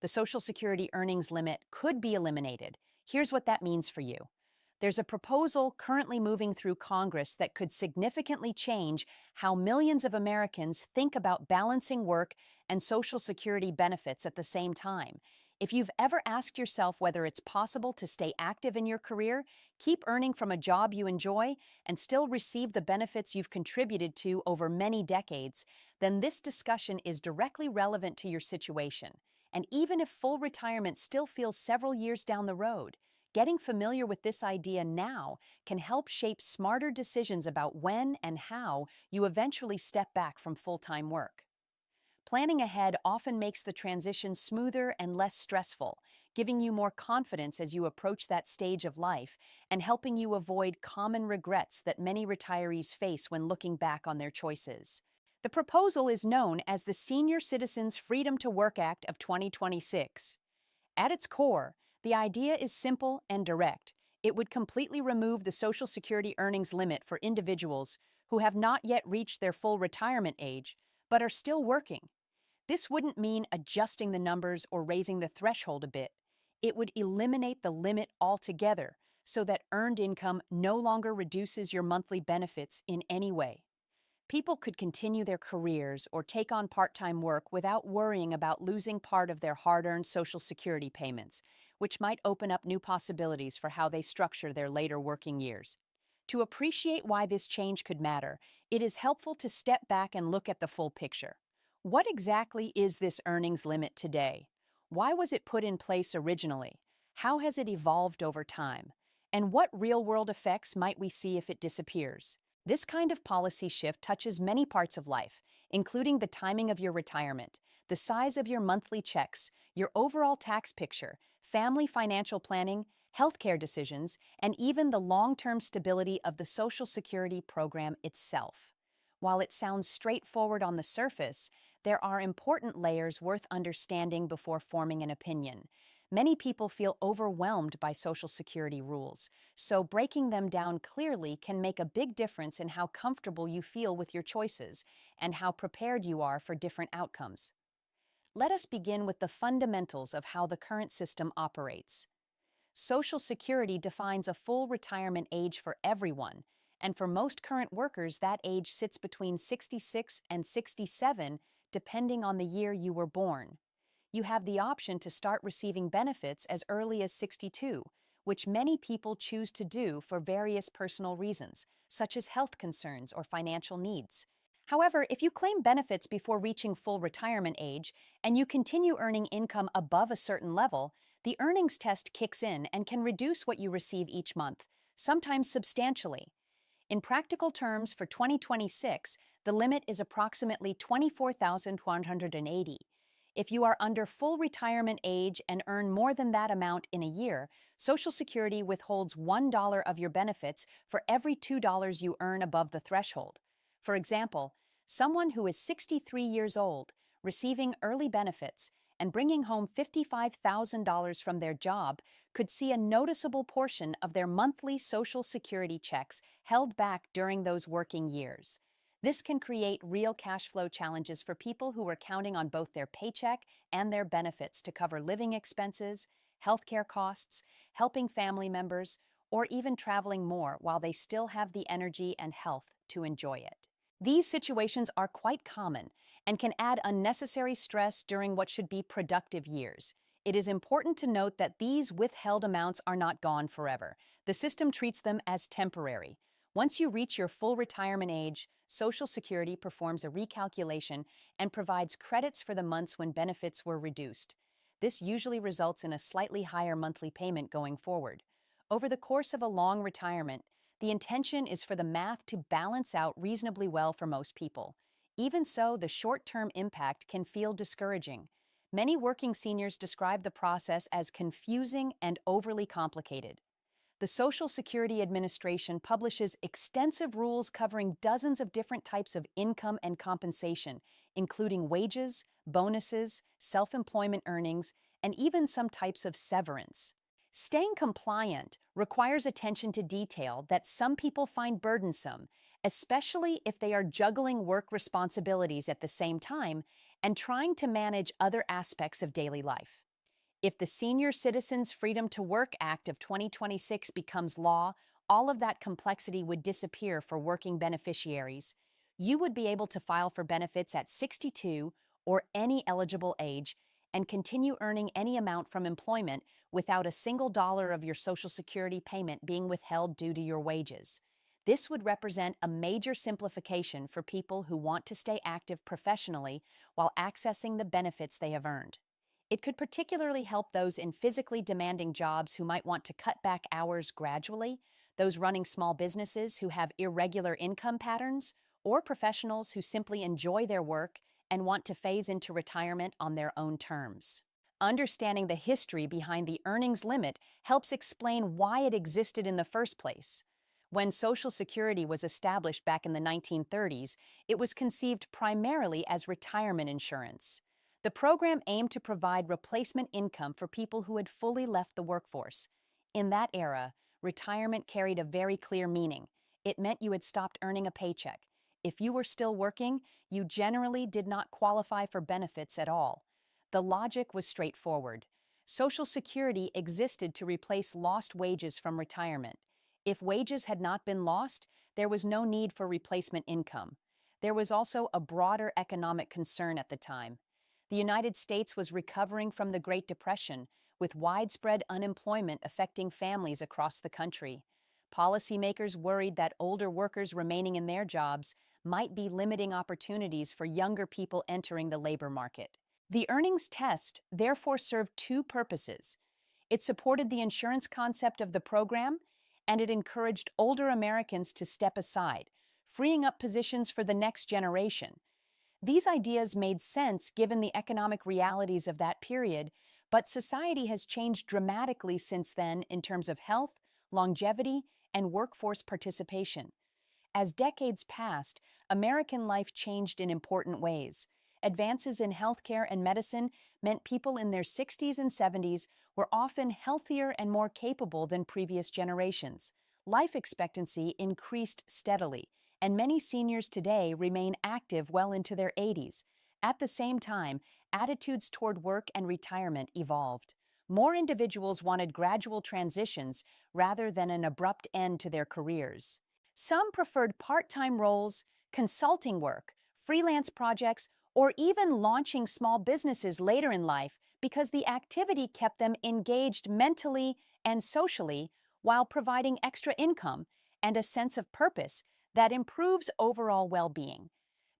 the Social Security earnings limit could be eliminated. Here's what that means for you. There's a proposal currently moving through Congress that could significantly change how millions of Americans think about balancing work and Social Security benefits at the same time. If you've ever asked yourself whether it's possible to stay active in your career, keep earning from a job you enjoy, and still receive the benefits you've contributed to over many decades, then this discussion is directly relevant to your situation. And even if full retirement still feels several years down the road, getting familiar with this idea now can help shape smarter decisions about when and how you eventually step back from full-time work. Planning ahead often makes the transition smoother and less stressful, giving you more confidence as you approach that stage of life and helping you avoid common regrets that many retirees face when looking back on their choices. The proposal is known as the Senior Citizens Freedom to Work Act of 2026. At its core, the idea is simple and direct. It would completely remove the Social Security earnings limit for individuals who have not yet reached their full retirement age but are still working. This wouldn't mean adjusting the numbers or raising the threshold a bit. It would eliminate the limit altogether so that earned income no longer reduces your monthly benefits in any way. People could continue their careers or take on part-time work without worrying about losing part of their hard-earned Social Security payments, which might open up new possibilities for how they structure their later working years. To appreciate why this change could matter, it is helpful to step back and look at the full picture. What exactly is this earnings limit today? Why was it put in place originally? How has it evolved over time? And what real-world effects might we see if it disappears? This kind of policy shift touches many parts of life, including the timing of your retirement, the size of your monthly checks, your overall tax picture, family financial planning, healthcare decisions, and even the long-term stability of the Social Security program itself. While it sounds straightforward on the surface, there are important layers worth understanding before forming an opinion. Many people feel overwhelmed by Social Security rules, so breaking them down clearly can make a big difference in how comfortable you feel with your choices and how prepared you are for different outcomes. Let us begin with the fundamentals of how the current system operates. Social Security defines a full retirement age for everyone, and for most current workers, that age sits between 66 and 67, depending on the year you were born. You have the option to start receiving benefits as early as 62, which many people choose to do for various personal reasons, such as health concerns or financial needs. However, if you claim benefits before reaching full retirement age and you continue earning income above a certain level, the earnings test kicks in and can reduce what you receive each month, sometimes substantially. In practical terms, for 2026, the limit is approximately $24,180. If you are under full retirement age and earn more than that amount in a year, Social Security withholds $1 of your benefits for every $2 you earn above the threshold. For example, someone who is 63 years old, receiving early benefits, and bringing home $55,000 from their job could see a noticeable portion of their monthly Social Security checks held back during those working years. This can create real cash flow challenges for people who are counting on both their paycheck and their benefits to cover living expenses, healthcare costs, helping family members, or even traveling more while they still have the energy and health to enjoy it. These situations are quite common and can add unnecessary stress during what should be productive years. It is important to note that these withheld amounts are not gone forever. The system treats them as temporary. Once you reach your full retirement age, Social Security performs a recalculation and provides credits for the months when benefits were reduced. This usually results in a slightly higher monthly payment going forward. Over the course of a long retirement, the intention is for the math to balance out reasonably well for most people. Even so, the short-term impact can feel discouraging. Many working seniors describe the process as confusing and overly complicated. The Social Security Administration publishes extensive rules covering dozens of different types of income and compensation, including wages, bonuses, self-employment earnings, and even some types of severance. Staying compliant requires attention to detail that some people find burdensome, especially if they are juggling work responsibilities at the same time and trying to manage other aspects of daily life. If the Senior Citizens Freedom to Work Act of 2026 becomes law, all of that complexity would disappear for working beneficiaries. You would be able to file for benefits at 62 or any eligible age and continue earning any amount from employment without a single dollar of your Social Security payment being withheld due to your wages. This would represent a major simplification for people who want to stay active professionally while accessing the benefits they have earned. It could particularly help those in physically demanding jobs who might want to cut back hours gradually, those running small businesses who have irregular income patterns, or professionals who simply enjoy their work and want to phase into retirement on their own terms. Understanding the history behind the earnings limit helps explain why it existed in the first place. When Social Security was established back in the 1930s, it was conceived primarily as retirement insurance. The program aimed to provide replacement income for people who had fully left the workforce. In that era, retirement carried a very clear meaning. It meant you had stopped earning a paycheck. If you were still working, you generally did not qualify for benefits at all. The logic was straightforward. Social Security existed to replace lost wages from retirement. If wages had not been lost, there was no need for replacement income. There was also a broader economic concern at the time. The United States was recovering from the Great Depression, with widespread unemployment affecting families across the country. Policymakers worried that older workers remaining in their jobs might be limiting opportunities for younger people entering the labor market. The earnings test therefore served two purposes. It supported the insurance concept of the program, and it encouraged older Americans to step aside, freeing up positions for the next generation. These ideas made sense given the economic realities of that period, but society has changed dramatically since then in terms of health, longevity, and workforce participation. As decades passed, American life changed in important ways. Advances in healthcare and medicine meant people in their 60s and 70s were often healthier and more capable than previous generations. Life expectancy increased steadily, and many seniors today remain active well into their 80s. At the same time, attitudes toward work and retirement evolved. More individuals wanted gradual transitions rather than an abrupt end to their careers. Some preferred part-time roles, consulting work, freelance projects, or even launching small businesses later in life because the activity kept them engaged mentally and socially while providing extra income and a sense of purpose that improves overall well-being.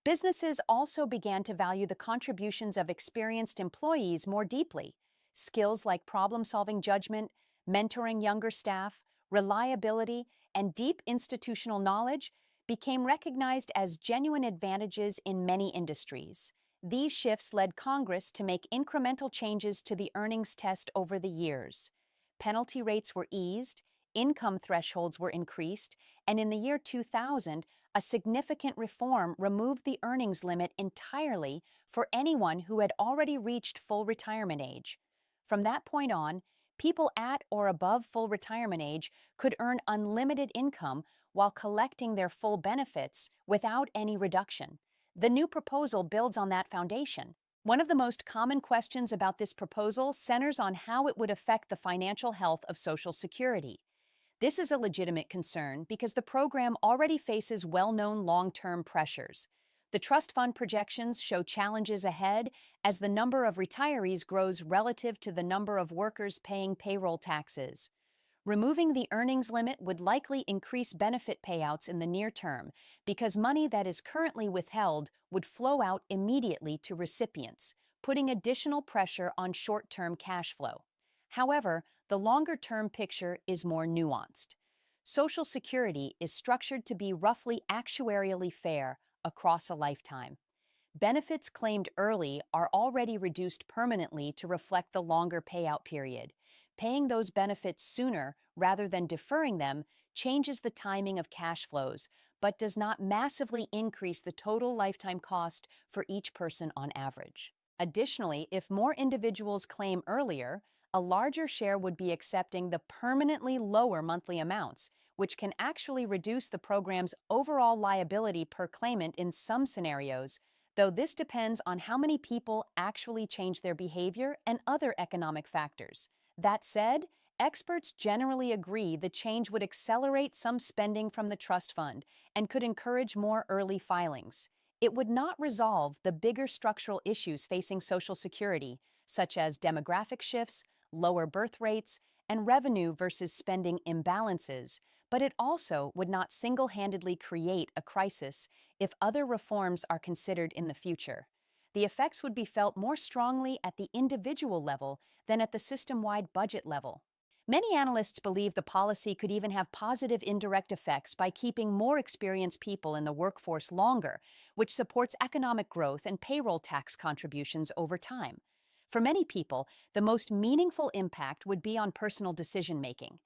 Businesses also began to value the contributions of experienced employees more deeply. Skills like problem-solving judgment, mentoring younger staff, reliability, and deep institutional knowledge became recognized as genuine advantages in many industries. These shifts led Congress to make incremental changes to the earnings test over the years. Penalty rates were eased, income thresholds were increased, and in the year 2000, a significant reform removed the earnings limit entirely for anyone who had already reached full retirement age. From that point on, people at or above full retirement age could earn unlimited income while collecting their full benefits without any reduction. The new proposal builds on that foundation. One of the most common questions about this proposal centers on how it would affect the financial health of Social Security. This is a legitimate concern because the program already faces well-known long-term pressures. The trust fund projections show challenges ahead as the number of retirees grows relative to the number of workers paying payroll taxes. Removing the earnings limit would likely increase benefit payouts in the near term because money that is currently withheld would flow out immediately to recipients, putting additional pressure on short-term cash flow. However, the longer-term picture is more nuanced. Social Security is structured to be roughly actuarially fair across a lifetime. Benefits claimed early are already reduced permanently to reflect the longer payout period. Paying those benefits sooner rather than deferring them changes the timing of cash flows, but does not massively increase the total lifetime cost for each person on average. Additionally, if more individuals claim earlier, a larger share would be accepting the permanently lower monthly amounts, which can actually reduce the program's overall liability per claimant in some scenarios, though this depends on how many people actually change their behavior and other economic factors. That said, experts generally agree the change would accelerate some spending from the trust fund and could encourage more early filings. It would not resolve the bigger structural issues facing Social Security, such as demographic shifts, lower birth rates, and revenue versus spending imbalances, but it also would not single-handedly create a crisis if other reforms are considered in the future. The effects would be felt more strongly at the individual level than at the system-wide budget level. Many analysts believe the policy could even have positive indirect effects by keeping more experienced people in the workforce longer, which supports economic growth and payroll tax contributions over time. For many people, the most meaningful impact would be on personal decision-making.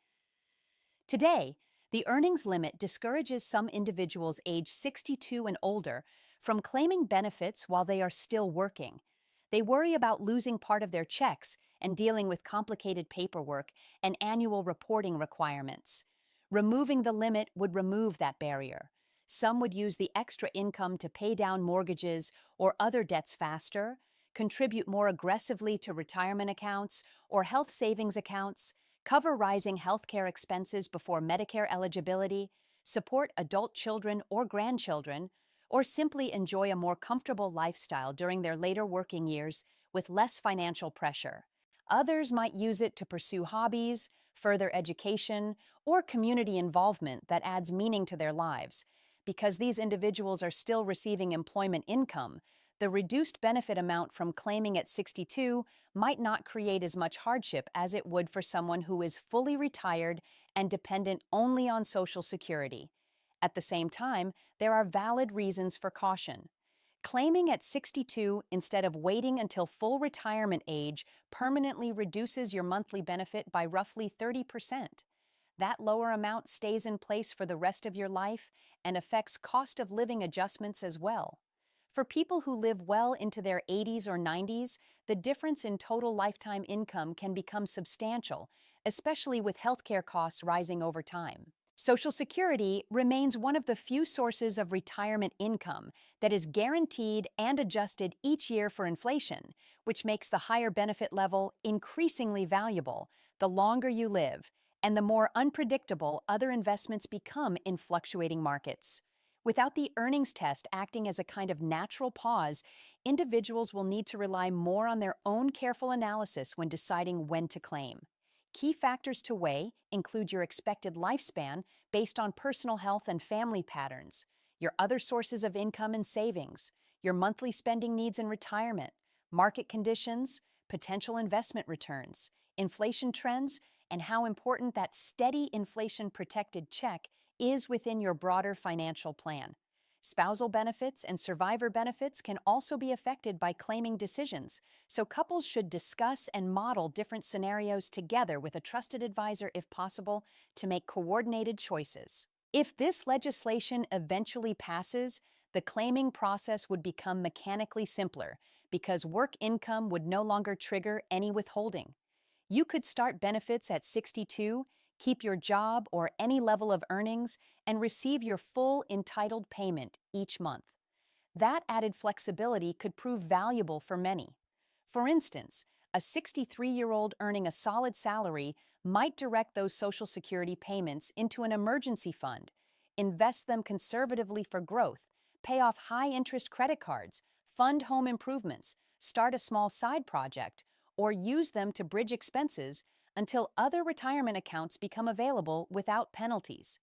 Today, the earnings limit discourages some individuals aged 62 and older from claiming benefits while they are still working. They worry about losing part of their checks and dealing with complicated paperwork and annual reporting requirements. Removing the limit would remove that barrier. Some would use the extra income to pay down mortgages or other debts faster, contribute more aggressively to retirement accounts or health savings accounts, cover rising healthcare expenses before Medicare eligibility, support adult children or grandchildren, or simply enjoy a more comfortable lifestyle during their later working years with less financial pressure. Others might use it to pursue hobbies, further education, or community involvement that adds meaning to their lives. Because these individuals are still receiving employment income, the reduced benefit amount from claiming at 62 might not create as much hardship as it would for someone who is fully retired and dependent only on Social Security. At the same time, there are valid reasons for caution. Claiming at 62 instead of waiting until full retirement age permanently reduces your monthly benefit by roughly 30%. That lower amount stays in place for the rest of your life and affects cost of living adjustments as well. For people who live well into their 80s or 90s, the difference in total lifetime income can become substantial, especially with healthcare costs rising over time. Social Security remains one of the few sources of retirement income that is guaranteed and adjusted each year for inflation, which makes the higher benefit level increasingly valuable the longer you live and the more unpredictable other investments become in fluctuating markets. Without the earnings test acting as a kind of natural pause, individuals will need to rely more on their own careful analysis when deciding when to claim. Key factors to weigh include your expected lifespan based on personal health and family patterns, your other sources of income and savings, your monthly spending needs in retirement, market conditions, potential investment returns, inflation trends, and how important that steady inflation-protected check is within your broader financial plan. Spousal benefits and survivor benefits can also be affected by claiming decisions, so couples should discuss and model different scenarios together with a trusted advisor if possible to make coordinated choices. If this legislation eventually passes, the claiming process would become mechanically simpler because work income would no longer trigger any withholding. You could start benefits at 62, keep your job or any level of earnings, and receive your full entitled payment each month. That added flexibility could prove valuable for many. For instance, a 63-year-old earning a solid salary might direct those Social Security payments into an emergency fund, invest them conservatively for growth, pay off high-interest credit cards, fund home improvements, start a small side project, or use them to bridge expenses until other retirement accounts become available without penalties.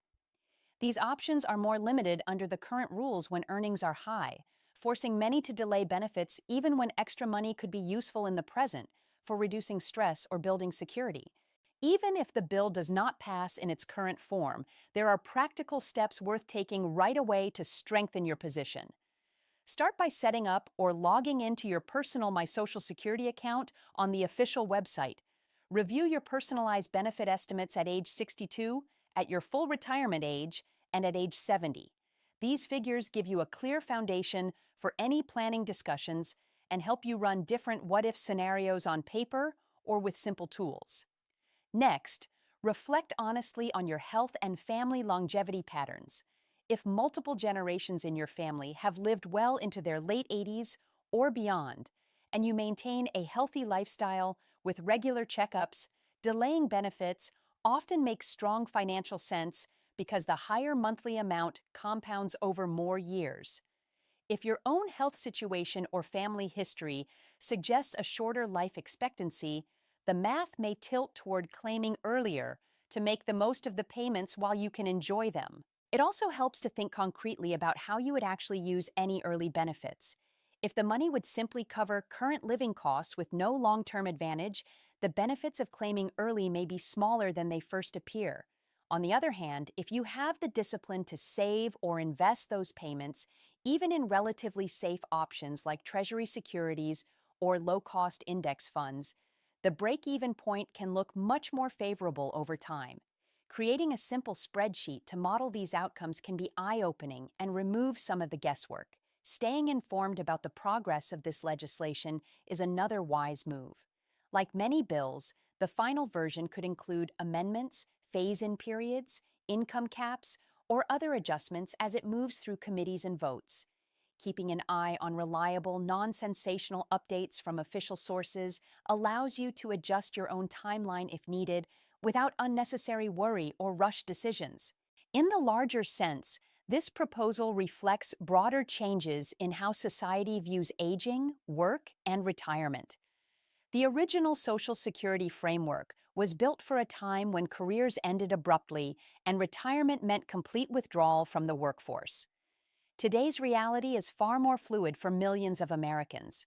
These options are more limited under the current rules when earnings are high, forcing many to delay benefits even when extra money could be useful in the present for reducing stress or building security. Even if the bill does not pass in its current form, there are practical steps worth taking right away to strengthen your position. Start by setting up or logging into your personal My Social Security account on the official website. Review your personalized benefit estimates at age 62, at your full retirement age, and at age 70. These figures give you a clear foundation for any planning discussions and help you run different what-if scenarios on paper or with simple tools. Next, reflect honestly on your health and family longevity patterns. if multiple generations in your family have lived well into their late 80s or beyond, and you maintain a healthy lifestyle with regular checkups, delaying benefits often makes strong financial sense because the higher monthly amount compounds over more years. If your own health situation or family history suggests a shorter life expectancy, the math may tilt toward claiming earlier to make the most of the payments while you can enjoy them. It also helps to think concretely about how you would actually use any early benefits. If the money would simply cover current living costs with no long-term advantage, the benefits of claiming early may be smaller than they first appear. On the other hand, if you have the discipline to save or invest those payments, even in relatively safe options like Treasury securities or low-cost index funds, the break-even point can look much more favorable over time. Creating a simple spreadsheet to model these outcomes can be eye-opening and remove some of the guesswork. Staying informed about the progress of this legislation is another wise move. Like many bills, the final version could include amendments, phase-in periods, income caps, or other adjustments as it moves through committees and votes. Keeping an eye on reliable, non-sensational updates from official sources allows you to adjust your own timeline if needed without unnecessary worry or rushed decisions. In the larger sense, this proposal reflects broader changes in how society views aging, work, and retirement. The original Social Security framework was built for a time when careers ended abruptly and retirement meant complete withdrawal from the workforce. Today's reality is far more fluid for millions of Americans.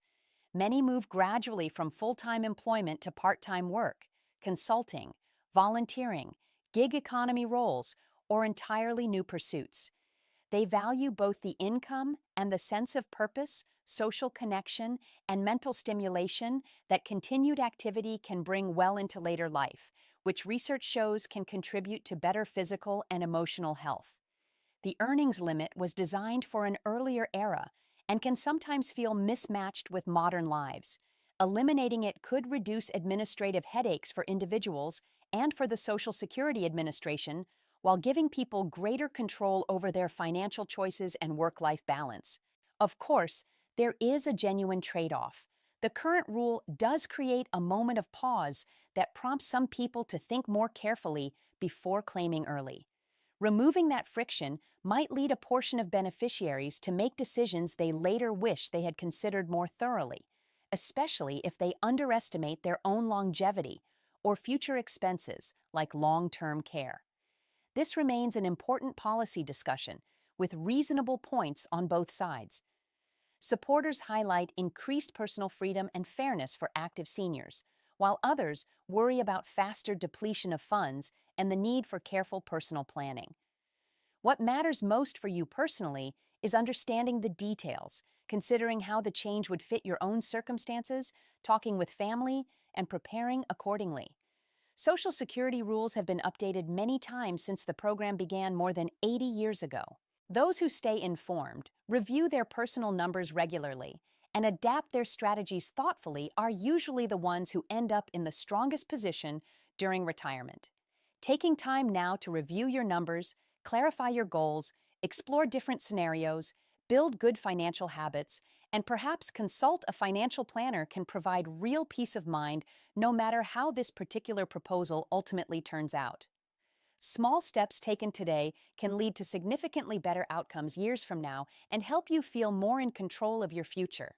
Many move gradually from full-time employment to part-time work, consulting, volunteering, gig economy roles, or entirely new pursuits. They value both the income and the sense of purpose, social connection, and mental stimulation that continued activity can bring well into later life, which research shows can contribute to better physical and emotional health. The earnings limit was designed for an earlier era and can sometimes feel mismatched with modern lives. Eliminating it could reduce administrative headaches for individuals and for the Social Security Administration, while giving people greater control over their financial choices and work-life balance. Of course, there is a genuine trade-off. The current rule does create a moment of pause that prompts some people to think more carefully before claiming early. Removing that friction might lead a portion of beneficiaries to make decisions they later wish they had considered more thoroughly, especially if they underestimate their own longevity or future expenses like long-term care. This remains an important policy discussion, with reasonable points on both sides. Supporters highlight increased personal freedom and fairness for active seniors, while others worry about faster depletion of funds and the need for careful personal planning. What matters most for you personally is understanding the details, considering how the change would fit your own circumstances, talking with family, and preparing accordingly. Social Security rules have been updated many times since the program began more than 80 years ago. Those who stay informed, review their personal numbers regularly, and adapt their strategies thoughtfully are usually the ones who end up in the strongest position during retirement. Taking time now to review your numbers, clarify your goals, explore different scenarios, build good financial habits, and perhaps consult a financial planner can provide real peace of mind no matter how this particular proposal ultimately turns out. Small steps taken today can lead to significantly better outcomes years from now and help you feel more in control of your future.